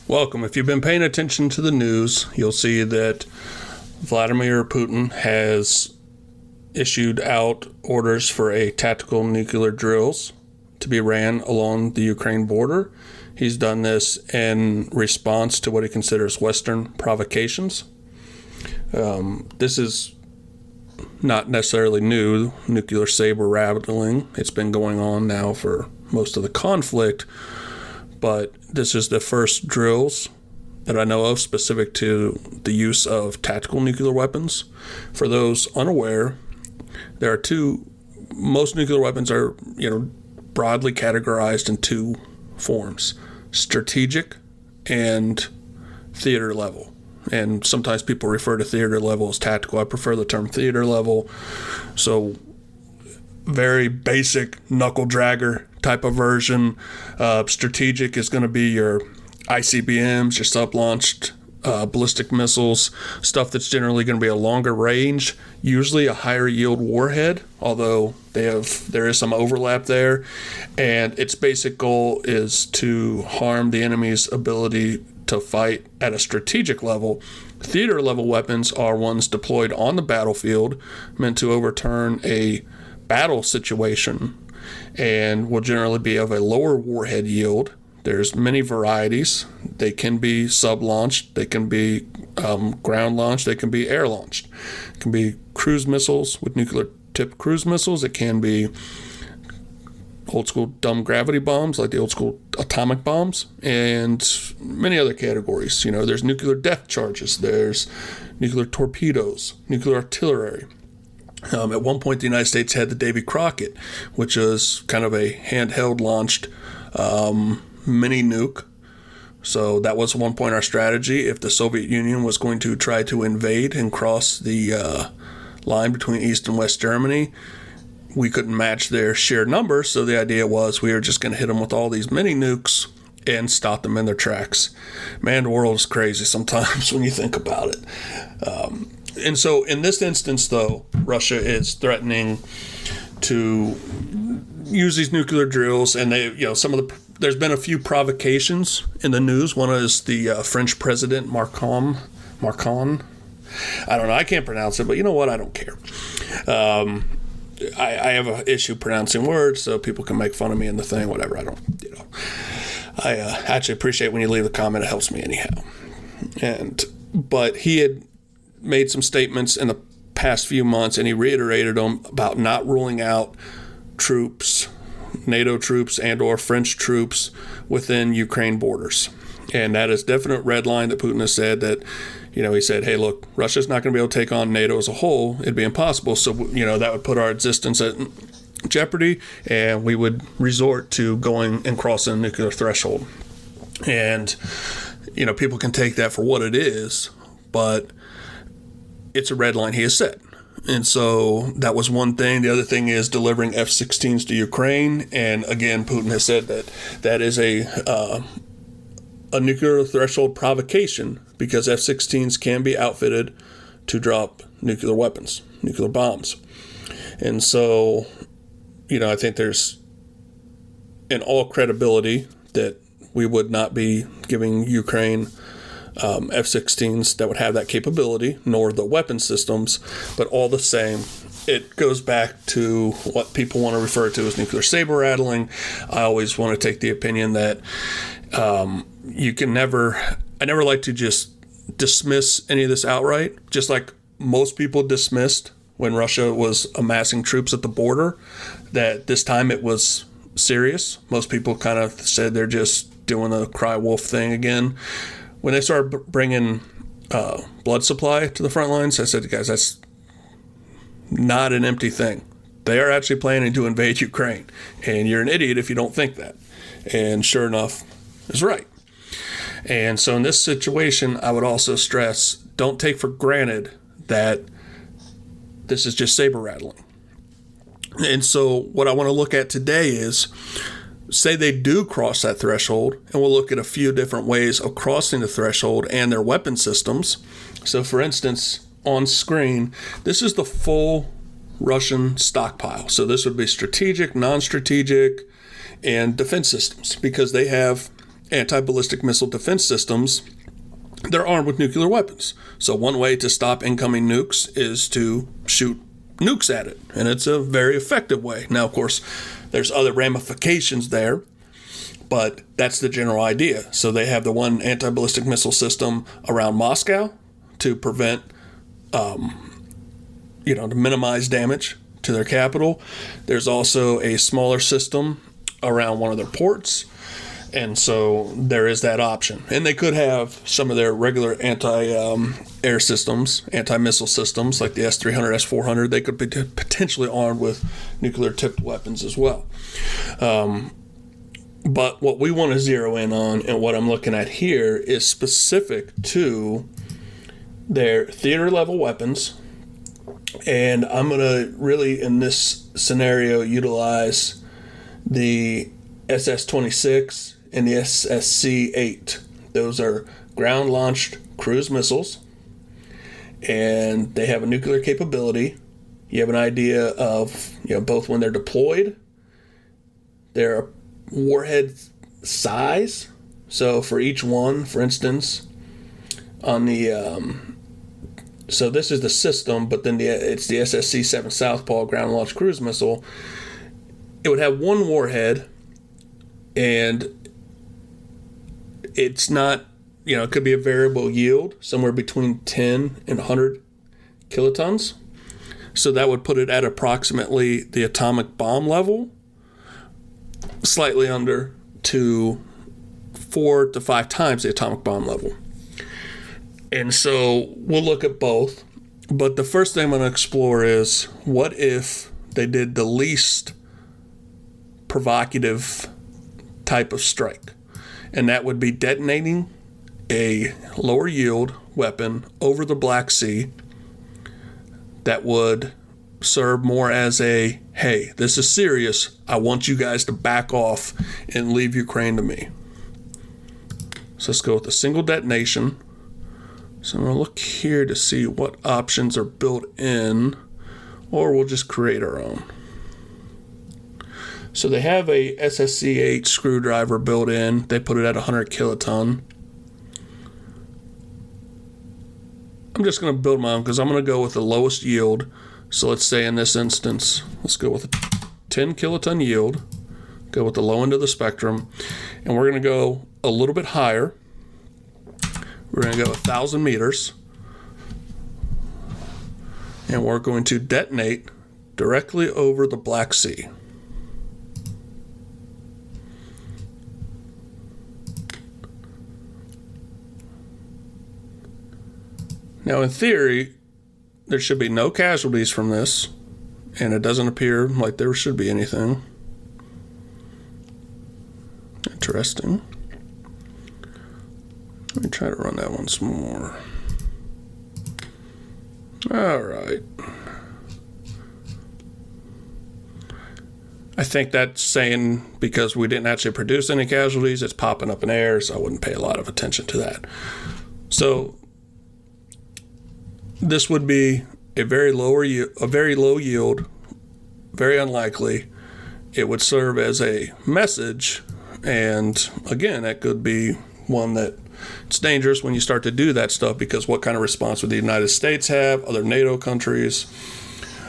Welcome. If you've been paying attention to the news, you'll see that Vladimir Putin has issued out orders for a tactical nuclear drills to be ran along the Ukraine border. He's done this in response to what he considers Western provocations. This is not necessarily new, nuclear saber rattling. It's been going on now for most of the conflict, but this is the first drills that I know of specific to the use of tactical nuclear weapons. For those unaware, there are most nuclear weapons are, broadly categorized in two forms: strategic and theater level. And sometimes people refer to theater level as tactical. I prefer the term theater level. So very basic knuckle dragger type of version. Strategic is going to be your ICBMs, your sub-launched ballistic missiles, stuff that's generally going to be a longer range, usually a higher yield warhead, although there is some overlap there. And its basic goal is to harm the enemy's ability to fight at a strategic level. Theater level weapons are ones deployed on the battlefield, meant to overturn a battle situation, and will generally be of a lower warhead yield. There's many varieties. They can be sub-launched, they can be ground-launched, they can be air-launched. It can be cruise missiles with nuclear-tipped cruise missiles. It can be old-school dumb gravity bombs, like the old-school atomic bombs, and many other categories. There's nuclear depth charges, there's nuclear torpedoes, nuclear artillery. At one point, the United States had the Davy Crockett, which was kind of a handheld launched mini nuke. So that was at one point our strategy. If the Soviet Union was going to try to invade and cross the line between East and West Germany, we couldn't match their sheer numbers. So the idea was we were just going to hit them with all these mini nukes and stop them in their tracks. Man, the world is crazy sometimes when you think about it. And so in this instance, though, Russia is threatening to use these nuclear drills, and there's been a few provocations in the news. One is the French president, Marcon. I don't know. I can't pronounce it, but you know what? I don't care. I have an issue pronouncing words, so people can make fun of me in the thing, whatever. I actually appreciate when you leave a comment. It helps me anyhow. But he had made some statements in the past few months, and he reiterated them about not ruling out troops, NATO troops and or French troops within Ukraine borders. And that is definite red line that Putin has said that, he said, hey, look, Russia's not going to be able to take on NATO as a whole. It'd be impossible. So, that would put our existence at jeopardy, and we would resort to going and crossing a nuclear threshold. And, people can take that for what it is, but it's a red line he has set. And so that was one thing. The other thing is delivering F-16s to Ukraine. And again, Putin has said that is a nuclear threshold provocation, because F-16s can be outfitted to drop nuclear weapons, nuclear bombs. And so, I think there's in all credibility that we would not be giving Ukraine F-16s that would have that capability, nor the weapon systems. But all the same, it goes back to what people want to refer to as nuclear saber rattling. I always want to take the opinion that I never like to just dismiss any of this outright, just like most people dismissed when Russia was amassing troops at the border, that this time it was serious. Most people kind of said they're just doing the cry wolf thing again. When they started bringing blood supply to the front lines, I said, guys, that's not an empty thing. They are actually planning to invade Ukraine, and you're an idiot if you don't think that. And sure enough, is right. And so in this situation, I would also stress, don't take for granted that this is just saber rattling. And so what I want to look at today is, say they do cross that threshold, and we'll look at a few different ways of crossing the threshold and their weapon systems. So for instance, on screen, this is the full Russian stockpile. So this would be strategic, non-strategic, and defense systems, because they have anti-ballistic missile defense systems, they're armed with nuclear weapons. So one way to stop incoming nukes is to shoot nukes at it, and it's a very effective way. Now, of course, there's other ramifications there, but that's the general idea. So they have the one anti-ballistic missile system around Moscow to prevent, to minimize damage to their capital. There's also a smaller system around one of their ports, and so there is that option. And they could have some of their regular anti-air systems, anti-missile systems, like the S-300, S-400. They could be potentially armed with nuclear-tipped weapons as well. But what we want to zero in on, and what I'm looking at here, is specific to their theater-level weapons. And I'm going to really, in this scenario, utilize the SS-26 and the SSC-8. Those are ground-launched cruise missiles, and they have a nuclear capability. You have an idea of, both when they're deployed, their warhead size. So for each one, for instance, on the so this is the system, but then it's the SSC-7 Southpaw ground-launched cruise missile. It would have one warhead, and it's not, it could be a variable yield, somewhere between 10 and 100 kilotons. So that would put it at approximately the atomic bomb level, slightly under, to 4 to 5 times the atomic bomb level. And so we'll look at both. But the first thing I'm going to explore is, what if they did the least provocative type of strike? And that would be detonating a lower yield weapon over the Black Sea that would serve more as a, hey, this is serious. I want you guys to back off and leave Ukraine to me. So let's go with a single detonation. So I'm going to look here to see what options are built in, or we'll just create our own. So they have a SSC-8 screwdriver built in. They put it at 100 kiloton. I'm just going to build my own because I'm going to go with the lowest yield. So let's say in this instance, let's go with a 10 kiloton yield, go with the low end of the spectrum, and we're going to go a little bit higher. We're going to go 1,000 meters, and we're going to detonate directly over the Black Sea. Now, in theory, there should be no casualties from this, and it doesn't appear like there should be anything. Interesting. Let me try to run that once more. All right. I think that's saying because we didn't actually produce any casualties, it's popping up in air, so I wouldn't pay a lot of attention to that. So this would be a very low yield, very unlikely. It would serve as a message, and again, that could be one that it's dangerous when you start to do that stuff, because what kind of response would the United States have, other NATO countries?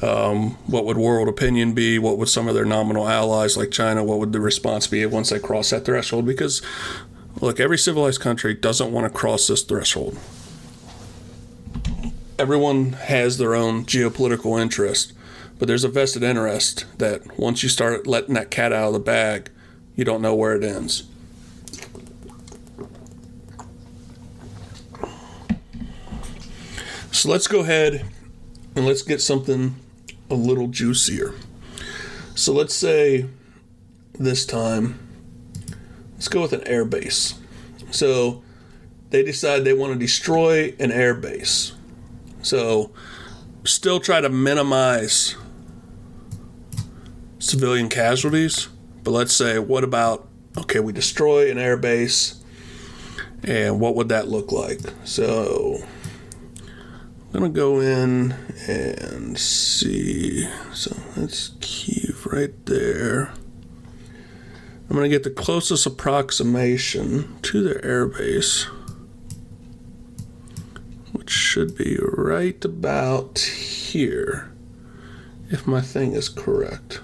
What would world opinion be? What would some of their nominal allies like China, what would the response be once they cross that threshold? Because, look, every civilized country doesn't want to cross this threshold. Everyone has their own geopolitical interest, but there's a vested interest that once you start letting that cat out of the bag, you don't know where it ends. So let's go ahead and let's get something a little juicier. So let's say this time, let's go with an air base. So they decide they want to destroy an air base. So still try to minimize civilian casualties, but let's say, what about, okay, we destroy an air base, and what would that look like? So I'm going to go in and see. So that's Kyiv right there. I'm going to get the closest approximation to their air base, which should be right about here, if my thing is correct.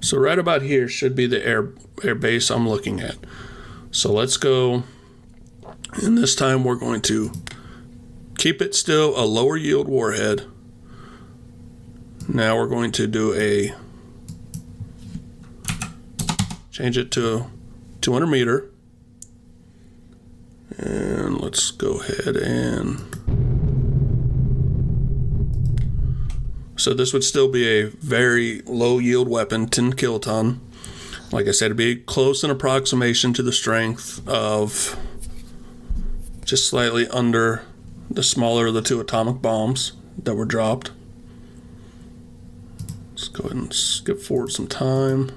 So right about here should be the air base I'm looking at. So let's go, and this time we're going to keep it still a lower yield warhead. Now we're going to do change it to 200 meter. And let's go ahead and, so this would still be a very low yield weapon, 10 kiloton. Like I said, it'd be close in approximation to the strength of just slightly under the smaller of the two atomic bombs that were dropped. Let's go ahead and skip forward some time.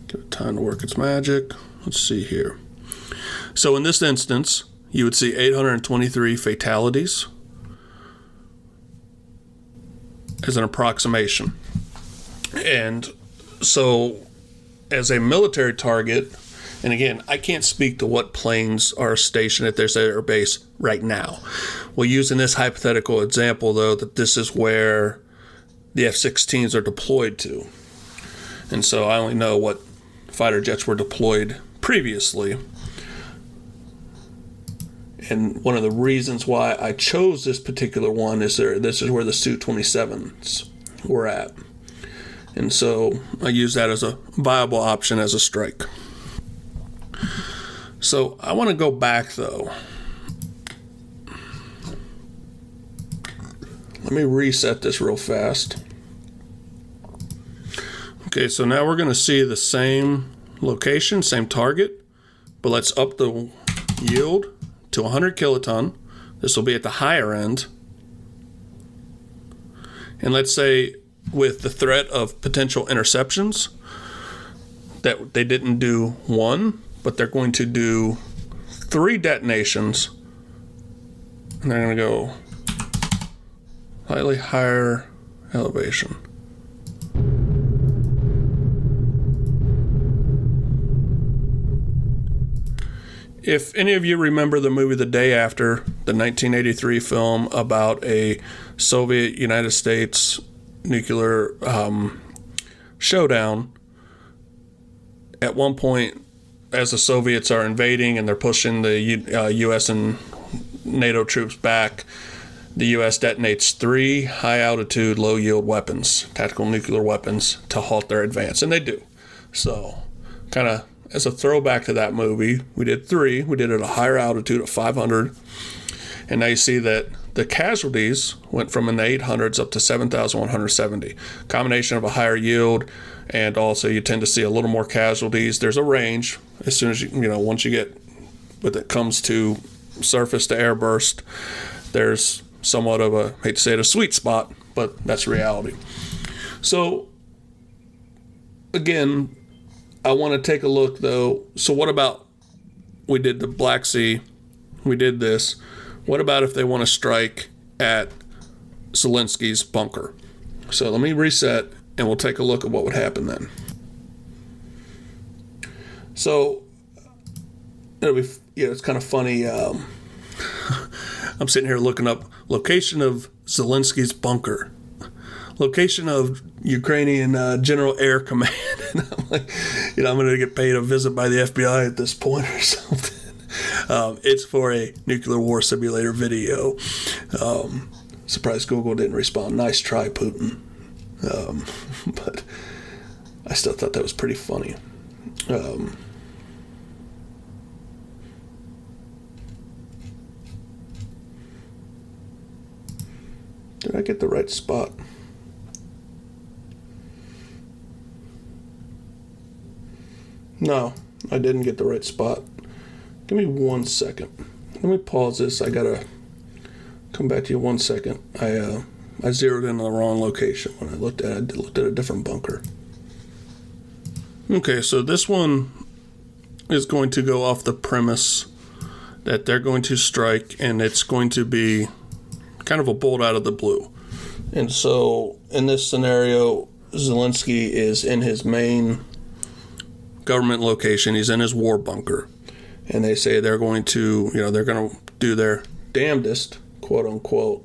Give it time to work its magic. Let's see here. So in this instance, you would see 823 fatalities as an approximation. And so as a military target, and again, I can't speak to what planes are stationed at their air base right now. We'll use in this hypothetical example, though, that this is where the F-16s are deployed to. And so I only know what fighter jets were deployed previously. And one of the reasons why I chose this particular one is this is where the Su-27s were at. And so I use that as a viable option as a strike. So I want to go back, though. Let me reset this real fast. Okay, so now we're going to see the same location, same target, but let's up the yield to 100 kiloton. This will be at the higher end. And let's say with the threat of potential interceptions, that they didn't do one, but they're going to do 3 detonations. And they're going to go slightly higher elevation. If any of you remember the movie The Day After, the 1983 film about a Soviet-United States nuclear showdown, at one point, as the Soviets are invading and they're pushing the U.S. and NATO troops back, the U.S. detonates 3 high-altitude, low-yield weapons, tactical nuclear weapons, to halt their advance, and they do. So, kind of as a throwback to that movie, we did 3. We did it at a higher altitude of 500. And now you see that the casualties went from in the 800s up to 7,170. Combination of a higher yield, and also you tend to see a little more casualties. There's a range as soon as once you get, when it comes to surface to air burst, there's somewhat of a, I hate to say it, a sweet spot, but that's reality. So, again, I want to take a look, though. So what about, we did the Black Sea, we did this. What about if they want to strike at Zelensky's bunker? So let me reset, and we'll take a look at what would happen then. So, it's kind of funny. I'm sitting here looking up location of Zelensky's bunker. Location of Ukrainian General Air Command. And I'm like, I'm going to get paid a visit by the FBI at this point or something. It's for a nuclear war simulator video. Surprised Google didn't respond. Nice try, Putin. But I still thought that was pretty funny. Did I get the right spot? No, I didn't get the right spot. Give me 1 second. Let me pause this. I gotta come back to you 1 second. I zeroed in on the wrong location when I looked at it. I looked at a different bunker. Okay, so this one is going to go off the premise that they're going to strike, and it's going to be kind of a bolt out of the blue. And so in this scenario, Zelensky is in his main government location. He's in his war bunker. And they say they're going to, they're going to do their damnedest, quote unquote,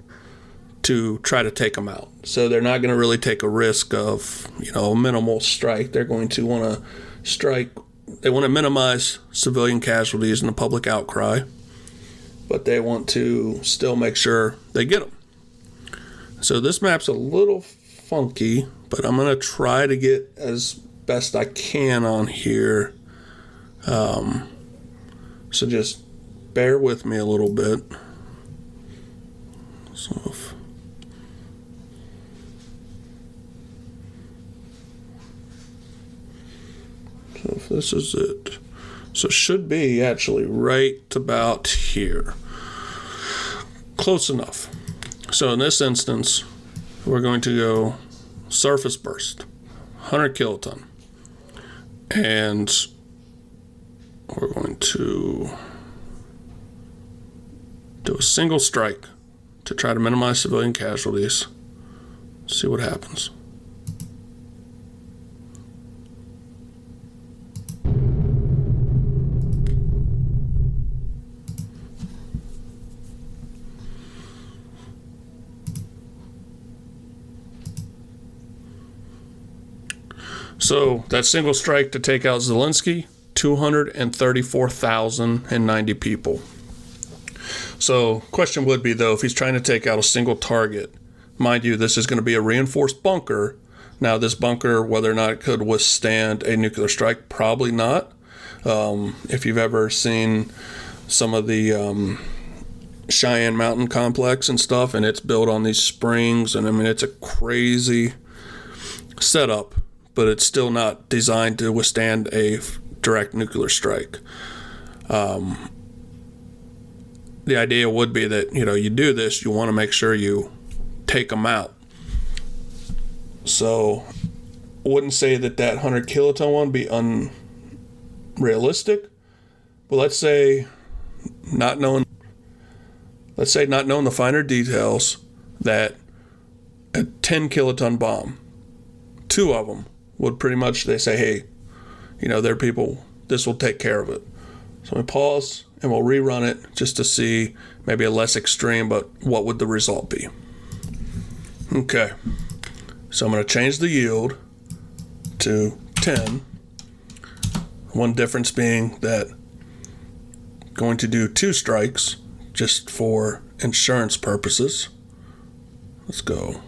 to try to take him out. So they're not going to really take a risk of, a minimal strike. They're going to want to strike. They want to minimize civilian casualties and the public outcry, but they want to still make sure they get them. So this map's a little funky, but I'm going to try to get as best I can on here. So just bear with me a little bit. So if this is it. So it should be actually right about here. Close enough. So in this instance, we're going to go surface burst, 100 kiloton. And we're going to do a single strike to try to minimize civilian casualties. See what happens. So that single strike to take out Zelensky, 234,090 people. So question would be, though, if he's trying to take out a single target, mind you, this is going to be a reinforced bunker. Now, this bunker, whether or not it could withstand a nuclear strike, probably not. If you've ever seen some of the Cheyenne Mountain complex and stuff, and it's built on these springs, and I mean, it's a crazy setup, but it's still not designed to withstand a direct nuclear strike. The idea would be that, you do this, you want to make sure you take them out. So I wouldn't say that 100 kiloton one be unrealistic, but let's say not knowing the finer details, that a 10 kiloton bomb, two of them would pretty much, they say, hey, they're people, this will take care of it. So we pause and we'll rerun it just to see maybe a less extreme, but what would the result be? Okay, so I'm going to change the yield to 10. One difference being that I'm going to do 2 strikes just for insurance purposes. Let's go.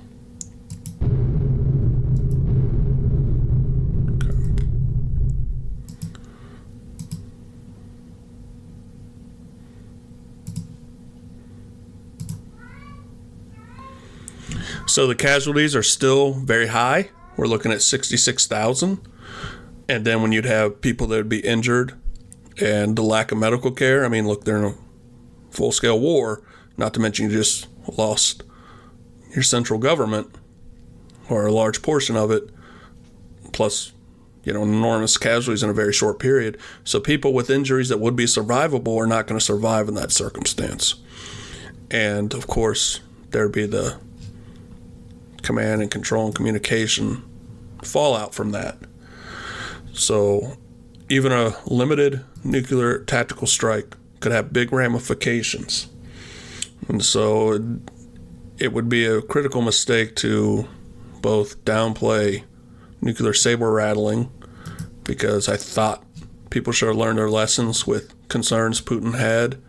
So the casualties are still very high. We're looking at 66,000. And then when you'd have people that would be injured and the lack of medical care, I mean, look, they're in a full-scale war, not to mention you just lost your central government, or a large portion of it, plus, enormous casualties in a very short period. So people with injuries that would be survivable are not going to survive in that circumstance. And, of course, there'd be the command and control and communication fallout from that. So even a limited nuclear tactical strike could have big ramifications. And so it would be a critical mistake to both downplay nuclear saber rattling, because I thought people should have learned their lessons with concerns Putin had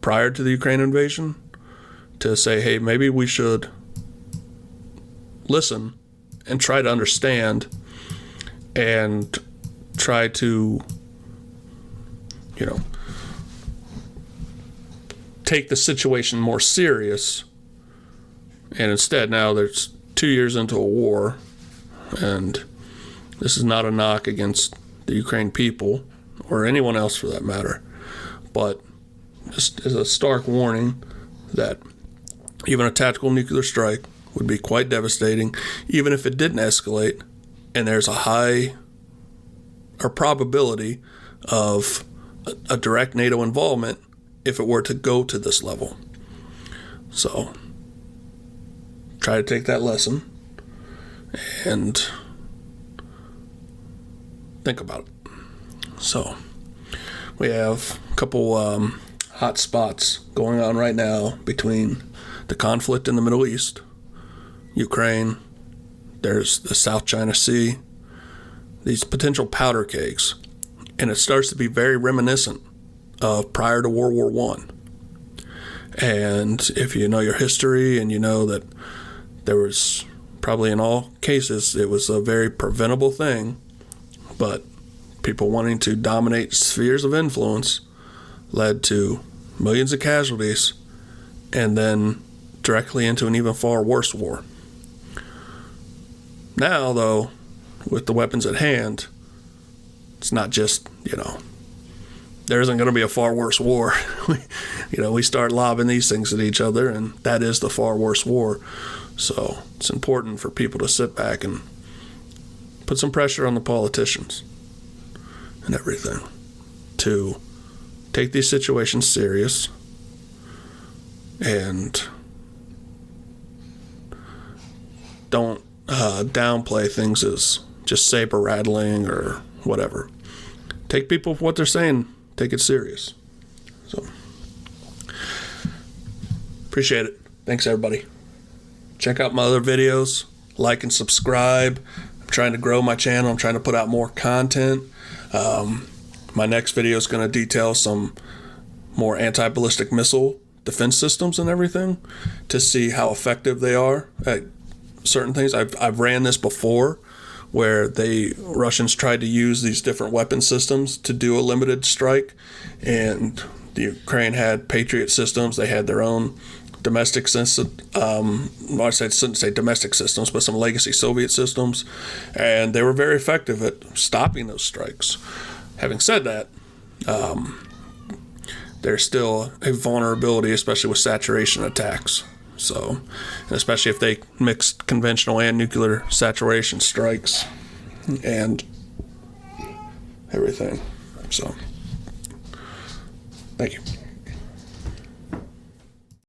prior to the Ukraine invasion, to say, hey, maybe we should listen and try to understand and try to, take the situation more serious. And instead, now there's 2 years into a war, and this is not a knock against the Ukraine people or anyone else for that matter, but just as a stark warning that even a tactical nuclear strike would be quite devastating, even if it didn't escalate, and there's a high or probability of a direct NATO involvement if it were to go to this level. So try to take that lesson and think about it. So we have a couple hot spots going on right now between the conflict in the Middle East, Ukraine, there's the South China Sea, these potential powder kegs. And it starts to be very reminiscent of prior to World War One. And if you know your history and you know that there was probably in all cases, it was a very preventable thing, but people wanting to dominate spheres of influence led to millions of casualties and then directly into an even far worse war. Now, though, with the weapons at hand, it's not just, there isn't going to be a far worse war. We start lobbing these things at each other, and that is the far worse war. So it's important for people to sit back and put some pressure on the politicians and everything to take these situations serious and don't downplay things as just saber rattling or whatever. Take people for what they're saying, take it serious. So appreciate it. Thanks, everybody. Check out my other videos, like and subscribe. I'm trying to grow my channel. I'm trying to put out more content. My next video is going to detail some more anti-ballistic missile defense systems and everything to see how effective they are at certain things. I've ran this before where Russians tried to use these different weapon systems to do a limited strike, and the Ukraine had Patriot systems. They had their own domestic system. I shouldn't say domestic systems, but some legacy Soviet systems, and they were very effective at stopping those strikes. Having said that, there's still a vulnerability, especially with saturation attacks. So, especially if they mix conventional and nuclear saturation strikes and everything. So, thank you.